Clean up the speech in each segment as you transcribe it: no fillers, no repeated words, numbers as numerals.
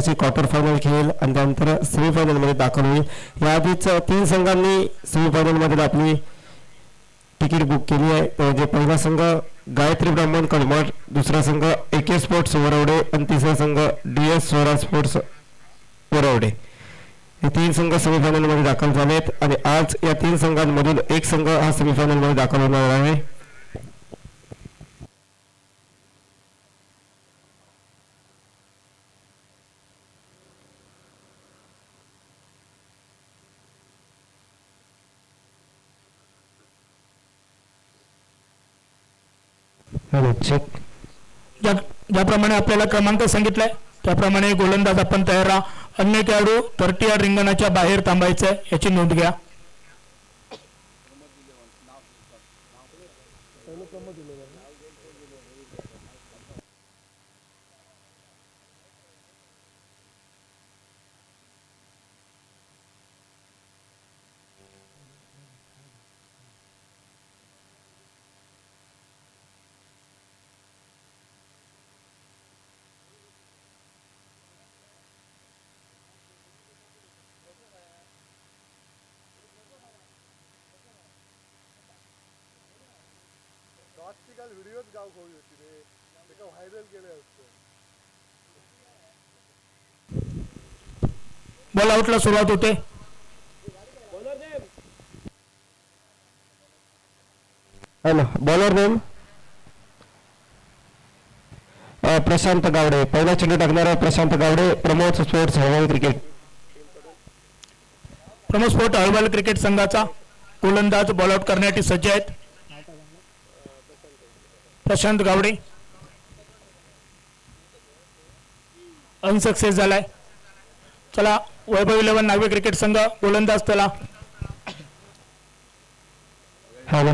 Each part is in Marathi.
गटाची क्वार्टर फायनल खेळेल आणि त्यानंतर सेमीफायनलमध्ये दाखल होईल. याआधीच 3 संघांनी सेमीफायनलमध्ये आपली तिकीट बुक केली आहे. म्हणजे पहिला संघ गायत्री ब्राह्मण कलमठ, दुसरा संघ AK स्पोर्ट्स वरवडे आणि तिसरा संघ DS स्वराज स्पोर्ट्स वरवडे. हे 3 संघ सेमीफायनलमध्ये दाखल झाले आहेत आणि आज या 3 संघांमधून एक संघ हा सेमीफायनलमध्ये दाखल होणार आहे. ज्याप्रमाणे आपल्याला क्रमांक सांगितलाय त्याप्रमाणे गोलंदाज आपण तयार राहा. अन्य खेळाडू 30 यार्ड रिंगणाच्या बाहेर थांबायचं याची नोंद घ्या. व्हिडिओच गाव खोली होती रे, ते का व्हायरल केले असते. बॉल आउटला सुरुवात होते. Bowler name Prashant Gawade. पहिला चेंडू टाकणारा Prashant Gawade, Pramod sports Halwal cricket. Pramod sports Halwal cricket संघाचा गोलंदाज बॉल आउट करण्यासाठी सज्ज आहेत. प्रशांत गावडे अनसक्सेस झालाय. चला वैभव 11 नागवे क्रिकेट संघ गोलंदाज चला. हॅलो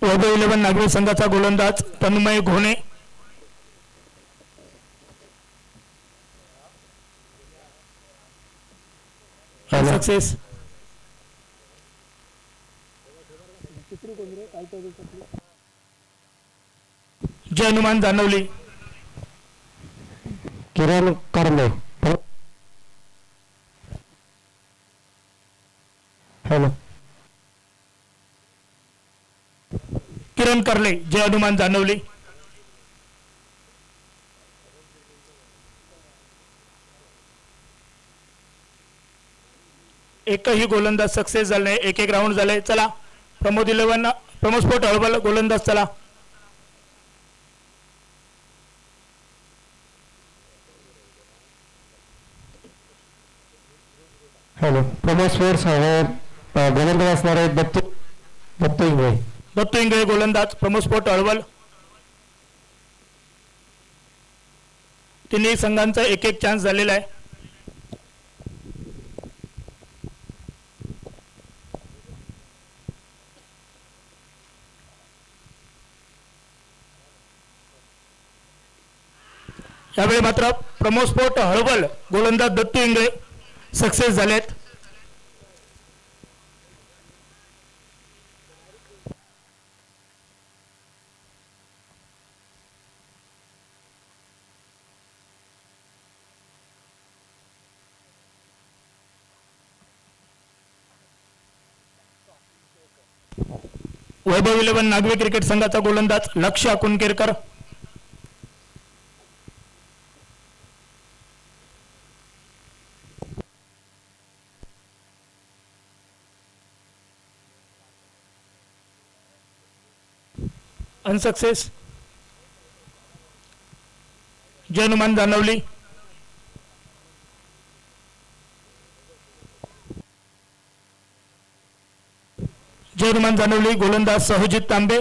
वैभव 11 नागवे संघाचा गोलंदाज तन्मय घोणे. सक्सेस. जय हनुमान जानवली. किरण करले. हॅलो किरण करले जय हनुमान जानवली. एकही गोलंदाज सक्सेस झाला नाही. एक राऊंड झाले. चला प्रमोद 11 प्रमोद स्पोर्ट हळवल गोलंदाज चला. हॅलो प्रमोद स्पोर्ट्स गोलंदाज असणार आहे दत्तू इंगळे. दत्तू इंगळे गोलंदाज प्रमोद स्पोर्ट हळवल. तिन्ही संघांचा एक चान्स झालेला आहे. यावेळी मात्र प्रमोद स्पोर्ट हळवल गोलंदाज दत्तू इंगळे सक्सेस झालेत. वैभव 11 नागवे क्रिकेट संघाचा गोलंदाज लक्ष्य कुणकेरकर. अनसक्सेस. जय हनुमान जानवली. जय हनुमान जानवली गोलंदाज सहजित तांबे.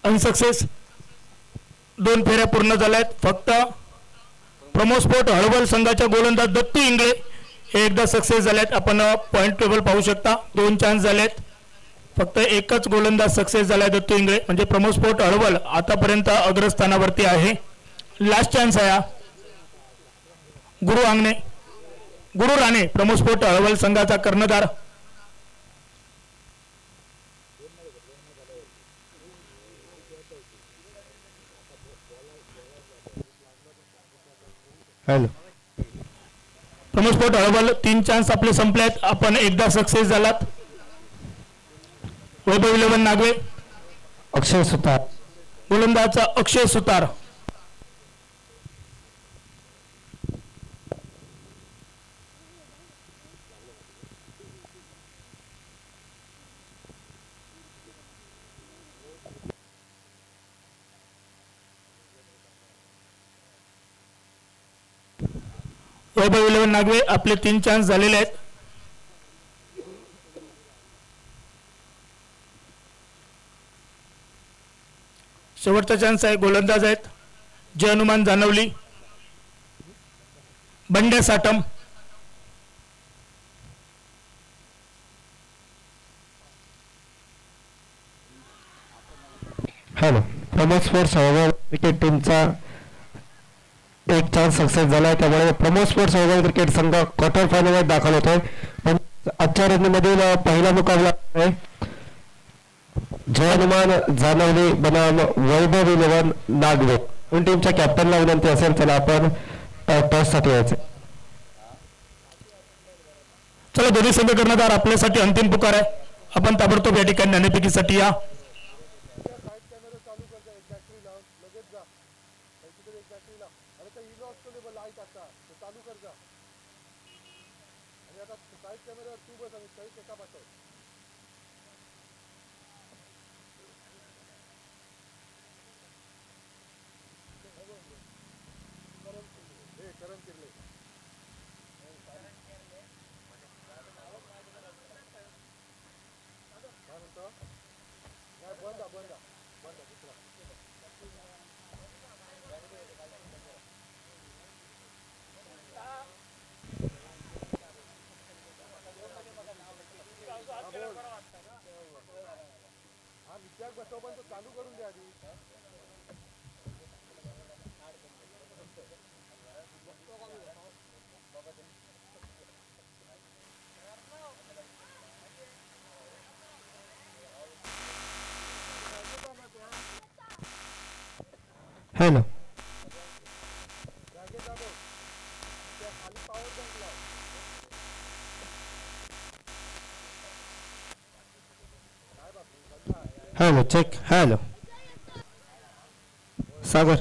अनसक्सेस. 2 फेऱ्या पूर्ण झाल्यात. फक्त प्रमोद स्पोर्ट हळवल संघाच्या गोलंदाज दत्तू इंगळे हे एकदा सक्सेस झालेत. आपण पॉइंट टेबल पाहू शकता. 2 चान्स झालेत. फक्त एकच गोलंदाज सक्सेस झालाय दत्तू इंगळे म्हणजे प्रमोद स्पोर्ट हळवल आतापर्यंत अग्रस्थानावरती आहे. लास्ट चान्स आहे हा. गुरु राणे प्रमोद स्पोर्ट हळवल संघाचा कर्णधार. Hello Pramod sport Halwal 3 chance आपले संपलेत. आपण एकदा सक्सेस झालात. वैभव 11 नागवे अक्षय सुतार गोलंदाजचा अक्षय सुतार. वैभव 11 नागवे आपले 3 चान्स झालेले आहेत. शेवटचा चान्स आहे. गोलंदाज आहेत Jai Hanuman Janavali, Bandya Satam. Hello Pramod sports Halwal cricket टीमचा एक चान्स सक्सेस झाला. त्यामुळे प्रमोद स्पोर्ट्स हळवल क्रिकेट संघ क्वार्टर फायनलमध्ये दाखल होतोय. पण आजच्या रणनीमधील पहिला मुकाबला आहे जय हनुमान जानवली बनाम वैभव 11 नागवे. दोन टीमच्या कॅप्टनला विनंती असेल त्याला आपण टॉस साठी यायचे. चला दोन्ही संघ कर्णधार आपल्यासाठी अंतिम पुकार आहे. आपण ताबडतोब या ठिकाणी नाणेफेकीसाठी या. साईड कॅमेरा चालू कर जा. एक बॅटरी लाव लगेच जा. तिकडे एक बॅटरी लाव. अरे ते इलो असतो ते लाईट आता ते चालू कर जा. आणि आता साईड कॅमेऱ्यावर तू बस आणि सही एका पाठव. करण किर्ले काय म्हणतो? नाही बंद दुसरा. हा विचार बसव पण तो चालू करून द्या आधी. Hello hello check. Hello Sagar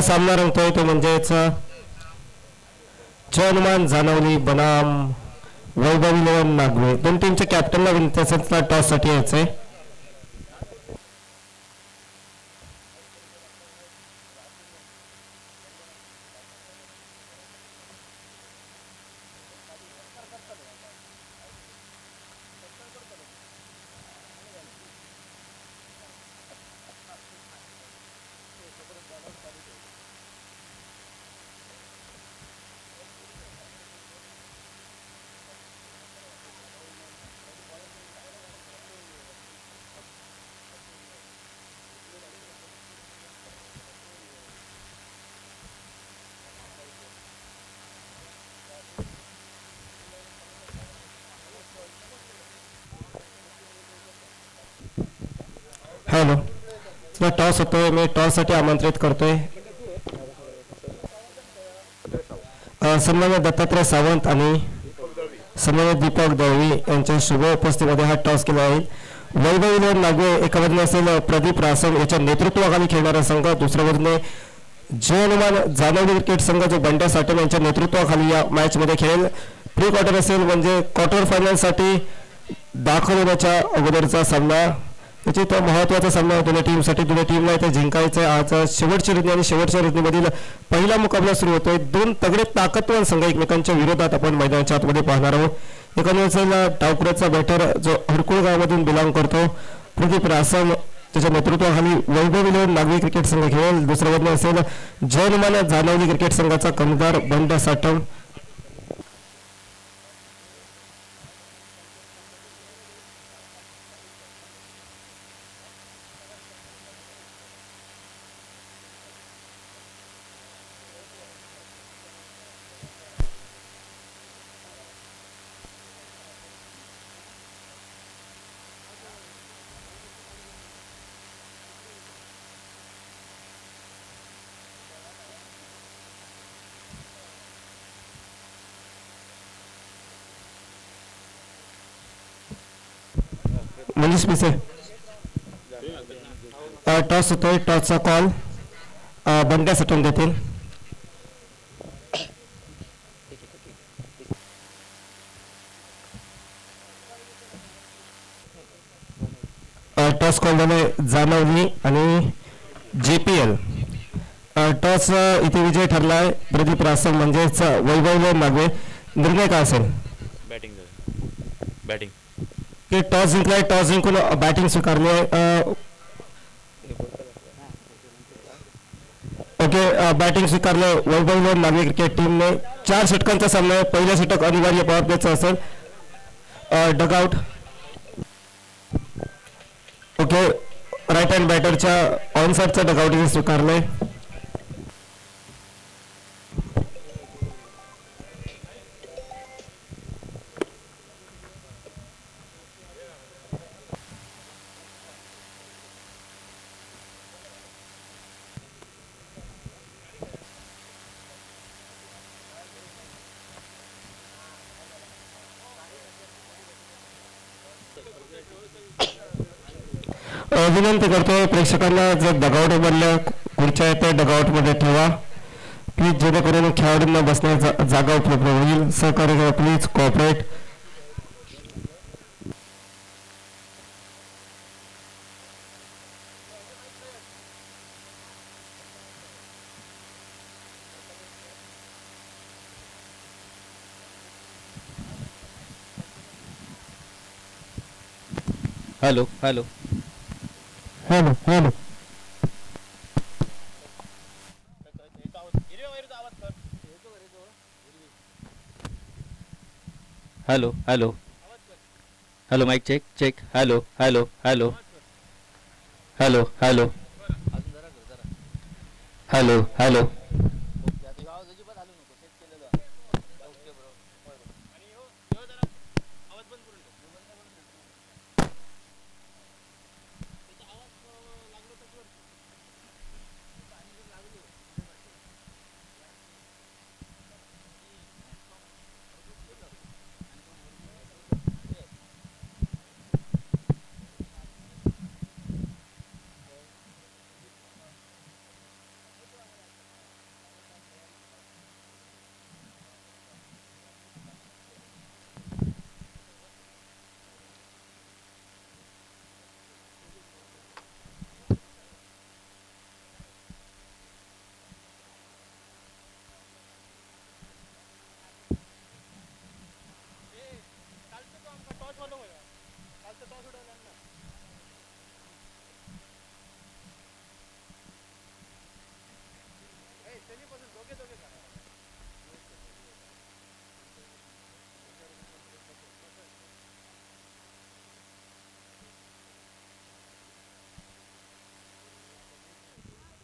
सामना रंगतोय तो म्हणजेच जय हनुमान जानवली बनाम वैभव 11 नागवे. दोन टीमच्या कॅप्टनला विनंती असेल त्याला टॉस साठी यायचंय. हॅलो चला टॉस होतोय. मी टॉस साठी आमंत्रित करतोय सन्मान्य दत्तात्रय सावंत आणि सन्मान्य दीपक दळवी यांच्या शुभ उपस्थितीमध्ये हा टॉस केला आहे. वैभव 11 नागवे एका बाजूने असेल प्रदीप रासम याच्या नेतृत्वाखाली खेळणारा संघ, दुसऱ्या बाजूने जय हनुमान जानवली क्रिकेट संघ जो बंड्या साटम यांच्या नेतृत्वाखाली या मॅच मध्ये खेळेल. प्री क्वार्टर असेल म्हणजे क्वार्टर फायनल साठी दाखल होण्याच्या अगोदरचा सामना. त्याची तो महत्त्वाचा सामना दोन्ही टीमसाठी. दोन्ही टीमला इथे जिंकायचं. आज शेवटची रणनी आणि शेवटच्या रणनीमधील पहिला मुकाबला सुरू होतोय. दोन तगडे ताकदवान संघ एकमेकांच्या विरोधात आपण मैदानाच्या आतमध्ये पाहणार आहोत. एका डावखुऱ्याचा बॅटर जो हडकुळ गावामधून बिलॉंग करतो प्रदीप रासम त्याच्या नेतृत्वाखाली वैभव विनोद नागरी क्रिकेट संघ खेळेल. दुसऱ्या बाजूने असेल जयनुमान जानवली क्रिकेट संघाचा कर्णधार बंड्या साठम. मनीष पिसे टॉस होतोय. टॉसचा कॉल बंड्या सटन देतील. टॉस कॉल झाले जानवली आणि JPL. टॉस इथे विजय ठरलाय प्रदीप रासम म्हणजेच वैभव नागवे. निर्णय काय असेल? बॅटिंग की टॉस जिंकलाय, टॉस जिंकून बॅटिंग स्वीकारली आहे. ओके, बॅटिंग स्वीकारलं वैभव नागवे क्रिकेट टीमने. 4 षटकांचा सामना आहे. पहिलं षटक अनिवार्य पॉवर प्लेचं असेल. डगआउट. ओके, राईट हँड बॅटरच्या ऑनसाईडचं डगआउट इथे स्वीकारलंय. विनंती करतोय प्रेक्षकांना, जर डगआउट बनल्या खुर्च्या आहेत त्या डगआउटमध्ये ठेवा प्लीज, जेणेकरून खेळाडूंना बसण्याची जागा उपलब्ध होईल. सहकार्य करा please, cooperate. Hello hello hello hello hello hello hello mike check check. Hello hello hello hello hello hello hello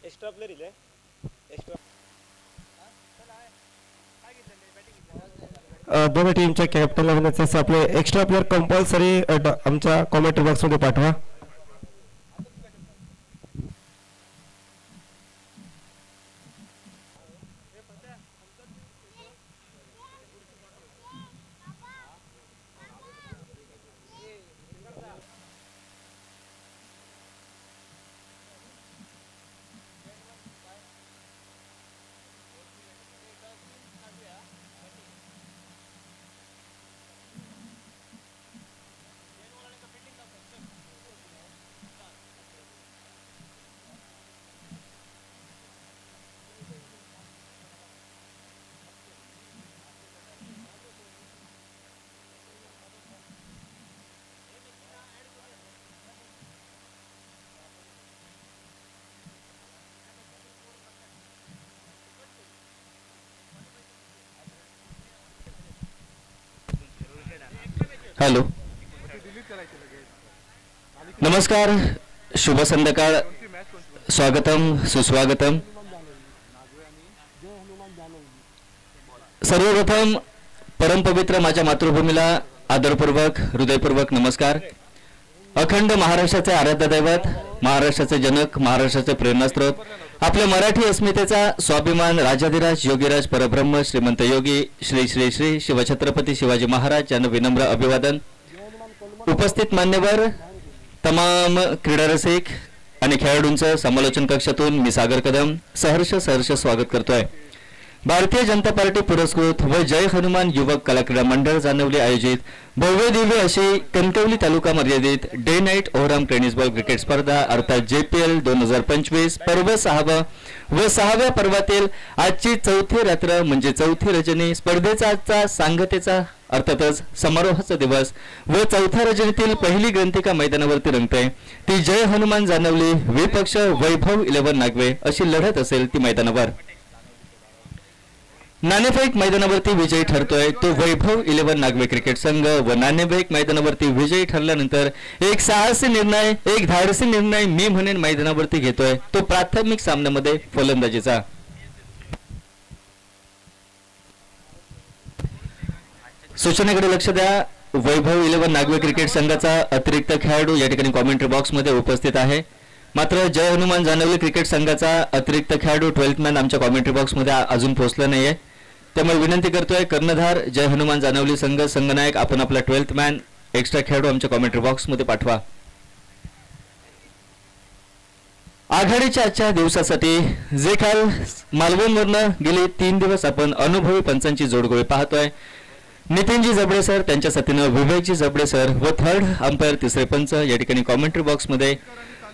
extra player इले एक्स्ट्रा दोन्ही टीमच्या कॅप्टनला विनंती आहे, आपले एक्स्ट्रा प्लेयर कंपल्सरी आमच्या कॉमेंट्री बॉक्समध्ये पाठवा. हॅलो. नमस्कार, शुभ संध्याकाळ, स्वागतम सुस्वागतम. सर्वप्रथम परमपवित्र माझ्या मातृभूमीला आदरपूर्वक हृदयपूर्वक नमस्कार. अखंड महाराष्ट्राचे आराध्य दैवत, महाराष्ट्राचे जनक, महाराष्ट्राचे प्रेरणास्त्रोत, आपल्या मराठी अस्मितेचा स्वाभिमान, राजाधिराज योगीराज परब्रह्म श्रीमंत योगी श्री श्री श्री शिवछत्रपती शिवाजी महाराज यांना विनम्र अभिवादन. उपस्थित मान्यवर, तमाम क्रीडारसिक आणि खेळाडूंचं समालोचन कक्षातून मी सागर कदम सहर्ष स्वागत करतोय. भारतीय जनता पार्टी पुरस्कृत व जय हनुमान युवक कला क्रीडा मंडळ जाणवली आयोजित भव्य दिव्य अशी कणकवली तालुका मर्यादित day night overarm tennis ball cricket स्पर्धा अर्थात JPL 2025 पर्व 6 व 6व्या पर्वातील आजची चौथी रात्र म्हणजे चौथी रजनी स्पर्धेचा आजचा सांगतेचा अर्थातच समारोहाचा दिवस व चौथ्या रजनीतील पहिली ग्रंथिका मैदानावरती रंगते. ती जय हनुमान जाणवली विपक्ष वैभव 11 नागवे अशी लढत असेल ती मैदानावर. नाणेफेक मैदानावरती विजयी ठरतोय तो वैभव 11 नागवे क्रिकेट संघ व नाणेफेक मैदानावरती विजयी ठरल्यानंतर एक साहसी निर्णय, एक धाडसी निर्णय मी म्हणेन मैदानावरती घेतोय तो प्राथमिक सामन्यामध्ये फलंदाजीचा. सूचनेकडे लक्ष द्या. वैभव 11 नागवे क्रिकेट संघाचा अतिरिक्त खेळाडू या ठिकाणी कॉमेंट्री बॉक्स मध्ये उपस्थित आहे. मात्र जय हनुमान जाणवली क्रिकेट संघाचा अतिरिक्त खेळाडू 12th मॅन आमच्या कॉमेंट्री बॉक्स मध्ये अजून पोहोचला नाहीये. त्यामुळे विनंती करतोय कर्णधार जय हनुमान जाणवली संघ संघनायक आपण आपला 12th मॅन एक्स्ट्रा खेळाडू आमच्या कॉमेंट्री बॉक्स मध्ये पाठवा. आघाडीच्या आजच्या दिवसासाठी जे काल मालवणवरनं गेले 3 दिवस आपण अनुभवी पंचांची जोडगोळी पाहतोय. नितीनजी जबडे सर, त्यांच्या साथीनं विवेकजी जबडे सर व थर्ड अंपायर तिसरे पंच या ठिकाणी कॉमेंट्री बॉक्स मध्ये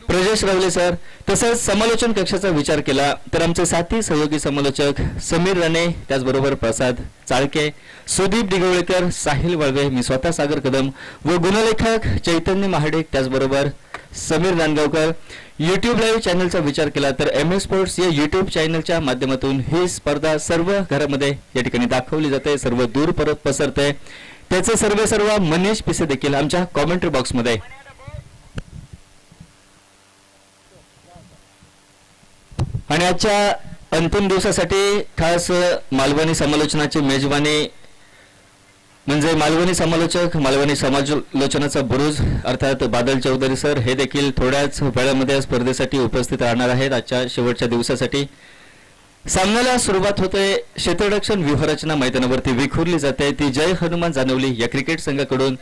प्रजेश रावले सर. तसंच समालोचन कक्षाचा विचार केला तर आमचे साथी सहयोगी समालोचक समीर राणे, त्याचबरोबर प्रसाद चाळके, सुदीप दिगवळेकर, साहिल वळवे, मी स्वतः सागर कदम व गुणलेखक चैतन्य महाडिक, त्याचबरोबर समीर नांदगावकर. यूट्यूब लाईव्ह चॅनलचा विचार केला तर MS स्पोर्ट्स या यूट्यूब चॅनलच्या माध्यमातून ही स्पर्धा सर्व घरामध्ये या ठिकाणी दाखवली जाते, सर्व दूर परत पसरते. त्याचे सर्व मनीष पिसे देखील आमच्या कॉमेंट्री बॉक्समध्ये. आणि आजच्या अंतिम दिवसासाठी खास मालवणी समालोचनाची मेजवानी म्हणजे मालवणी समालोचक, मालवणी समालोचनाचा बुरुज अर्थात बादल चौधरी सर हे देखील थोड्याच वेळामध्ये स्पर्धेसाठी उपस्थित राहणार आहेत. आजच्या शेवटच्या दिवसासाठी सामन्याला सुरुवात होते. क्षेत्ररक्षण व्यूहरचना मैदानावरती विखुरली जाते ती जय हनुमान जाणवली या क्रिकेट संघाकडून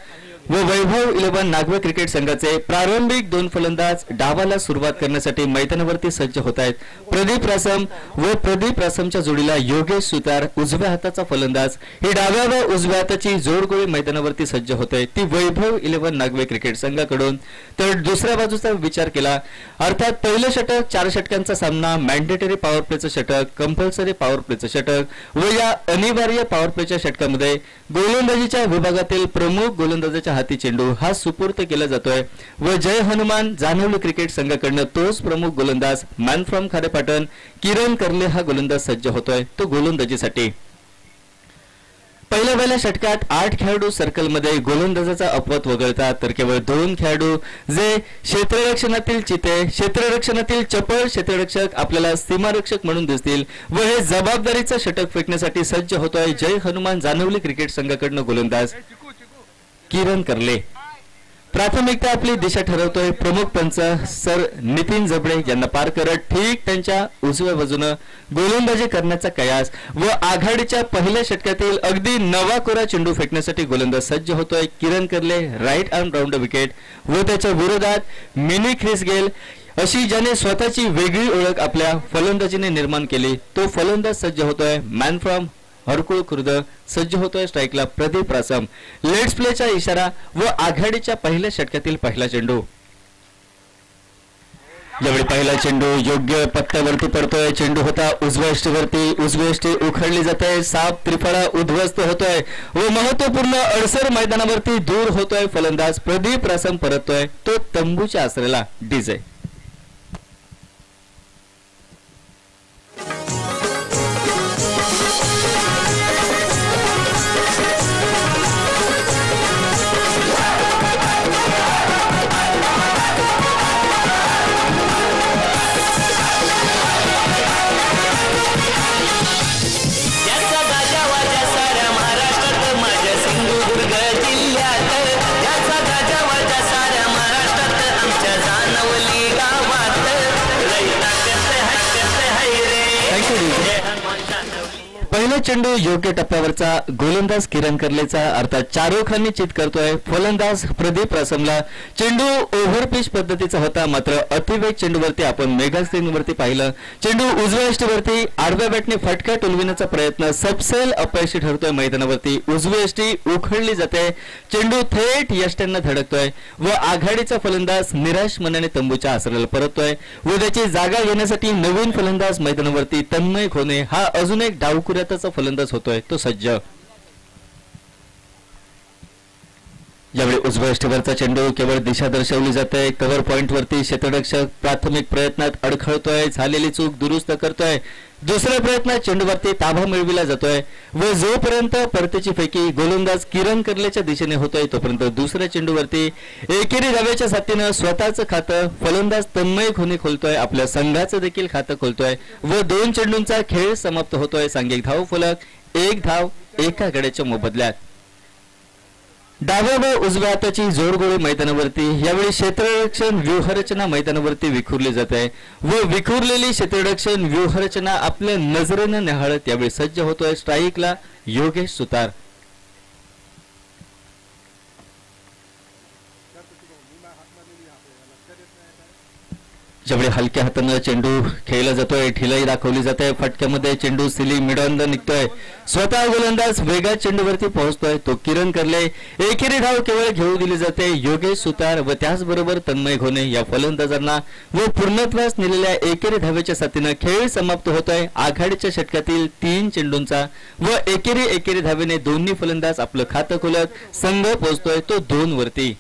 व वैभव 11 नागवे क्रिकेट संघाचे प्रारंभिक 2 फलंदाज डावाला सुरुवात करण्यासाठी मैदानावरती सज्ज होत आहेत. प्रदीप रासम व प्रदीप रासमच्या जोडीला योगेश सुतार उजव्या हाताचा फलंदाज ही डाव्या व उजव्या हाताची जोडगोळी मैदानावरती सज्ज होते ती वैभव 11 नागवे क्रिकेट संघाकडून. तर दुसऱ्या बाजूचा विचार केला अर्थात पहिलं षटक 4 षटकांचा सामना, मॅन्डेटरी पॉवर प्लेचं षटक, कंपल्सरी पॉवर प्लेचं षटक व या अनिवार्य पॉवर प्लेच्या षटकामध्ये गोलंदाजीच्या विभागातील प्रमुख गोलंदाजाच्या हाती चेंडू हा सुपूर्त केला जातोय व जय हनुमान जाणवली क्रिकेट संघाकडनं तोच प्रमुख गोलंदाज मॅन फ्रॉम खारेपाटण किरण कर्ले हा गोलंदाज सज्ज होतोय तो गोलंदाजीसाठी. पहिल्या षटकात 8 खेळाडू सर्कलमध्ये गोलंदाजाचा अपवाद वगळतात तर केवळ 2 खेळाडू जे क्षेत्ररक्षणातील चिते, क्षेत्ररक्षणातील चपळ क्षेत्ररक्षक आपल्याला सीमारक्षक म्हणून दिसतील व हे जबाबदारीचं षटक फेकण्यासाठी सज्ज होतोय जय हनुमान जाणवली क्रिकेट संघाकडनं गोलंदाज किरण कर्ले. प्राथमिकता आपली दिशा ठरवतोय प्रमुख पंच सर नितीन जबडे यांना पार करत ठीक त्यांच्या उजव्या बाजूने गोलंदाजी करण्याचा कयास व आघाडीच्या पहिल्या षटकातील अगदी नवा कोरा चेंडू फेकण्यासाठी गोलंदाज सज्ज होतोय किरण कर्ले. राईट आर्म राऊंड विकेट व त्याच्या विरोधात मिनी ख्रिस गेल अशी ज्याने स्वतःची वेगळी ओळख आपल्या फलंदाजीने निर्माण केली तो फलंदाज सज्ज होतोय मॅन फ्रॉम हरकुळ खुर्द. सज्ज होतोय स्ट्राईकला प्रदीप रासम. लेट्स प्लेचा इशारा व आघाडीच्या पहिल्या षटकातील पहिला चेंडू. यावेळी पहिला चेंडू योग्य पत्त्यावरती पडतोय. चेंडू होता उजव्या यष्टीवरती, उजवी यष्टी उखडली जाते, साप त्रिफळा उद्ध्वस्त होतोय व महत्वपूर्ण अडसर मैदानावरती दूर होतोय. फलंदाज प्रदीप रासम परततोय तो तंबूच्या आसरेला डीजे. पहिला चेंडू योग्य टप्प्यावरचा गोलंदाज किरण कर्लेचा अर्थात चारोखांनी चित करतोय फलंदाज प्रदीप रसमला. चेंडू ओव्हर पिच पद्धतीचा होता, मात्र अतिवेग चेंडूवरती आपण मेगा स्क्रीनवरती पाहिलं. चेंडू उजव्या यष्टीवरती आडव्या बॅटने फटका टोलविण्याचा प्रयत्न सपसेल अपयशी ठरतोय. मैदानावरती उजवी यष्टी उखळली जाते. चेंडू थेट यष्ट्यांना धडकतोय व आघाडीचा फलंदाज निराश मनाने तंबूच्या आसराला परततोय. उद्याची जागा घेण्यासाठी नवीन फलंदाज मैदानावरती तन्मय खोने हा अजून एक डावकुऱ्याचा फलंदाज होतोय, तो सज्ज. यावेळी उजव्या यष्टीवरचा चेंडू केवळ दिशा दर्शवली जाते. कव्हर पॉइंट वरती क्षेत्ररक्षक प्राथमिक प्रयत्नात अडखळतोय, झालेली चूक दुरुस्त करतोय. दुसऱ्या प्रयत्नात चेंडूवरती ताबा मिळविला जातोय व जोपर्यंत परतीची फेकी गोलंदाज किरण कर्लेच्या दिशेने होतोय तोपर्यंत दुसऱ्या चेंडूवरती एकेरी धावेच्या साथीनं स्वतःचं खातं फलंदाज तन्मय खोने खोलतोय, आपल्या संघाचं देखील खातं खोलतोय व 2 चेंडूंचा खेळ समाप्त होतोय. सांघिक धाव फलक 1 धाव एका गड्याच्या मोबदल्यात. डाव्या व उजव्या हाताची जोडगोळी मैदानावरती यावेळी क्षेत्ररक्षण व्यूहरचना मैदानावरती विखुरली जात आहे व विखुरलेली क्षेत्ररक्षण व्यूहरचना आपल्या नजरेनं निहाळत यावेळी सज्ज होतोय स्ट्राईकला योगेश सुतार. ज्यावेळी हलक्या हातानं चेंडू खेळला जातोय, ढिलाई दाखवली जाते. फटक्यामध्ये चेंडू सिली मिडॉन निघतोय. स्वतः गोलंदाज वेगात चेंडूवरती पोहोचतोय, तो किरण कर्ले. एकेरी धाव केवळ घेऊ दिली जाते योगेश सुतार व त्याचबरोबर तन्मय घोणे या फलंदाजांना व पूर्णत्वास नेलेल्या एकेरी धावेच्या साथीनं खेळ समाप्त होतोय. आघाडीच्या षटकातील 3 चेंडूंचा व एकेरी धावेने दोन्ही फलंदाज आपलं खातं खोलत संघ पोहोचतोय तो 2 वरती.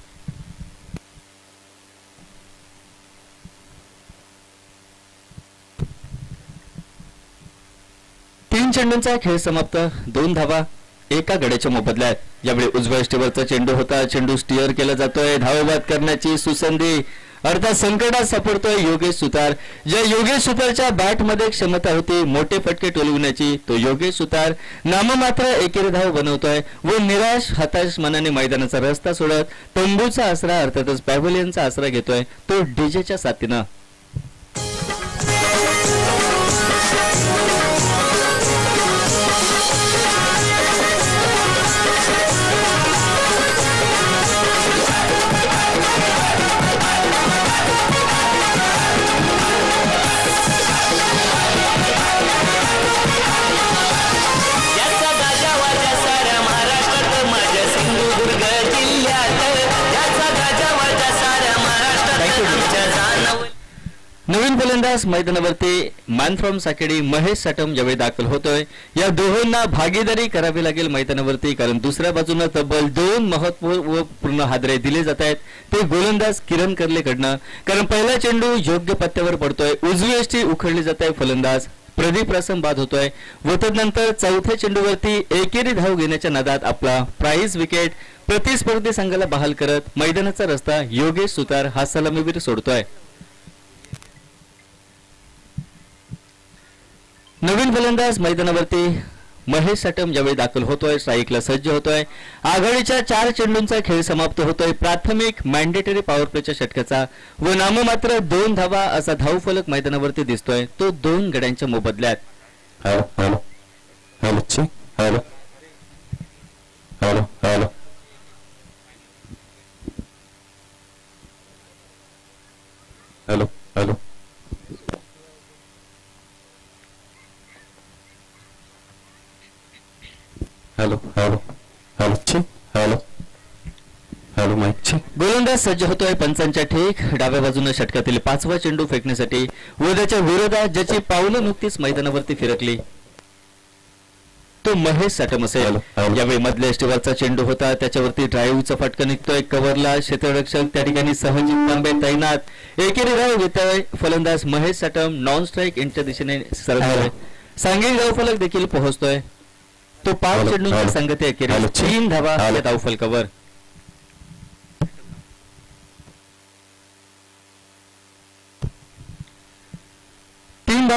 चेंडूंचा खेळ समाप्त, 2 धावा एका गड्याच्या मोबदल्यात. यावेळी उजव्या यष्टीवरचा चेंडू होता, चेंडू स्टिअर केला जातोय. धावबाद करण्याची सुसंधी अर्थात संकटात सापडतोय योगेश सुतार. ज्या योगेश सुतारच्या बॅटमध्ये क्षमता होती मोठे फटके टोलविण्याची, तो योगेश सुतार नाममात्र एकेरी धाव बनवतोय व निराश हताश मनाने मैदानाचा रस्ता सोडत तंबूचा आसरा अर्थातच पॅव्हलियनचा आसरा घेतोय तो डीजेच्या साथीनं. नवीन फलंदाज मैदानावरती मॅन फ्रॉम साकेडी महेश साटम यावेळी दाखल होतोय. या दोहोंना भागीदारी करावी लागेल मैदानावरती, कारण दुसऱ्या बाजूने तब्बल 2 महत्वपूर्ण हादरे दिले जात आहेत ते गोलंदाज किरण कर्लेकडनं. कारण पहिला चेंडू योग्य पत्त्यावर पडतोय, उजवी यष्टी उखळली जात आहे, फलंदाज प्रदीप रसम बाद होतोय व तदनंतर चौथ्या चेंडूवरती एकेरी धाव घेण्याच्या नादात आपला प्राइज विकेट प्रतिस्पर्धी संघाला बहाल करत मैदानाचा रस्ता योगेश सुतार हा सलामीवीर सोडतोय. नवीन फलंदाज मैदानावरती महेश साटम यावेळी दाखल होतोय, स्ट्राईकला सज्ज होतोय. आघाडीच्या 4 चेंडूंचा खेळ समाप्त होतोय प्राथमिक मॅन्डेटरी पॉवर प्लेच्या षटकाचा व नाममात्र 2 धावा असा धावफलक मैदानावरती दिसतोय तो 2 गड्यांच्या मोबदल्यात. Hello hello hello hello hello hello hello hello hello hello hello mike. गोलंदाज सज्ज होतोय पंचांच्या ठीक डाव्या बाजूने षटकातील 5वा चेंडू फेकण्यासाठी उद्याच्या विरोधात ज्याची पावलं नुकतीच मैदानावरती फिरकली तो महेश साटम असेल. यावेळी मधल्या यष्टीवरचा चेंडू होता, त्याच्यावरती ड्राईव्हचा फटका निघतोय. कव्हरला क्षेत्ररक्षक त्या ठिकाणी सहजित तांबे तैनात. एकेरी धाव घेतोय फलंदाज महेश साटम. नॉन स्ट्राईक इंटच्या दिशेने सरकतोय. सांघिक धावफलक देखील पोहोचतोय तो 5 चेंडूंच्या संगती अखेर 3 धावा या धावफलकावर.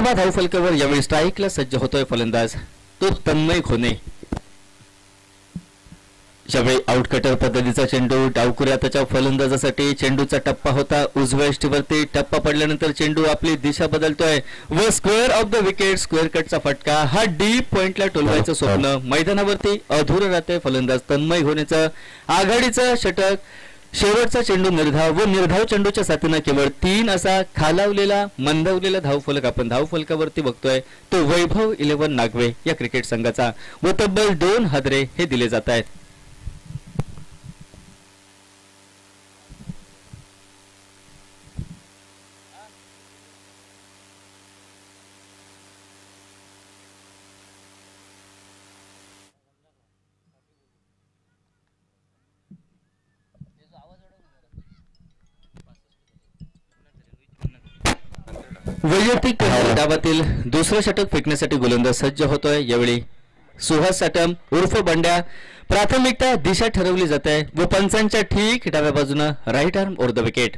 धावफलकावर यावेळी स्ट्राईकला सज्ज होतोय फलंदाज तो तन्मय खोने. यावेळी आउटकटर पद्धतीचा चेंडू डावकुऱ्या त्याच्या फलंदाजासाठी चेंडूचा टप्पा होता उजव्या यष्टीवरती टप्पा पडल्यानंतर चेंडू आपली दिशा बदलतोय व square off the wicket square कटचा फटका हा डीप पॉइंटला टोलवायचं स्वप्न मैदानावरती अधुरं राहते फलंदाज तन्मय घोणेचं आघाडीचं षटक शेवटचा चेंडू निर्धाव व निर्धाव चेंडूच्या साथीनं केवळ 3 असा खालावलेला मंदावलेला धावफलक आपण धावफलकावरती बघतोय तो वैभव 11 नागवे या क्रिकेट संघाचा व तब्बल 2 हादरे हे दिले जात आहेत. वैयक्तिक डावातील दुसरं षटक फेकण्यासाठी गोलंदाज सज्ज होतोय. यावेळी सुहास साटम उर्फ बंड्या प्राथमिकता दिशा ठरवली जाते व पंचांच्या ठीक डाव्या बाजूनं right arm over the wicket.